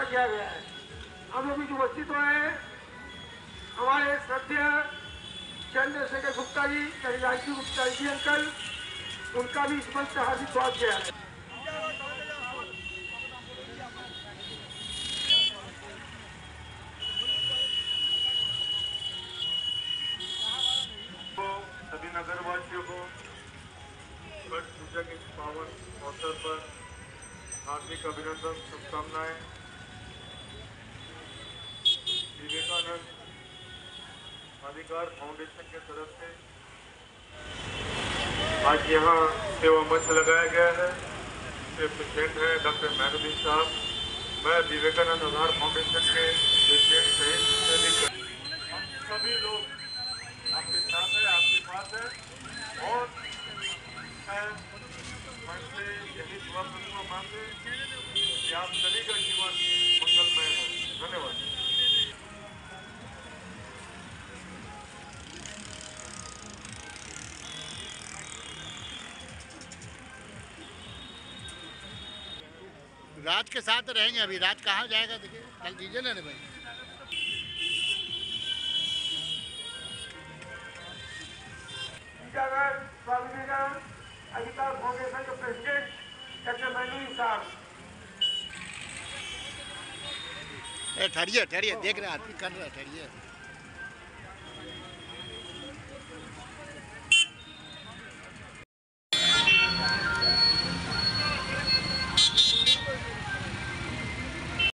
किया गया है। हम लोग उपस्थित हुए हैं हमारे श्रद्धेय चंद्रशेखर गुप्ता जी, राजू गुप्ता जी अंकल, उनका भी इस मंच से हार्दिक स्वागत किया है। सभी नगरवासियों को छठ पूजा के पावन अवसर पर हार्दिक अभिनंदन, शुभकामनाएं। विवेकानंद अधिकार फाउंडेशन की तरफ से आज यहाँ सेवा मंच लगाया गया है। इसके प्रेसिडेंट है डॉक्टर मेहरुद्दीन साहब। मैं विवेकानंद आधार फाउंडेशन के प्रेसिडेंट सहित हम सभी लोग आपके साथ है, आपके पास है और मैं से यही दुआ करूँगा मांगे कि आप सभी का जीवन मंगलमय हो। धन्यवाद। राज के साथ रहेंगे। अभी राज कहाँ जाएगा देखिए, कल दीजिए ना भाई। स्वामी विवेकानंद अधिकार फाउंडेशन के प्रेसिडेंट डॉक्टर मेहरुद्दीन साहब। ठहरिए ठहरिए, देख रहे हैं आदमी कर रहे हैं, ठहरिए।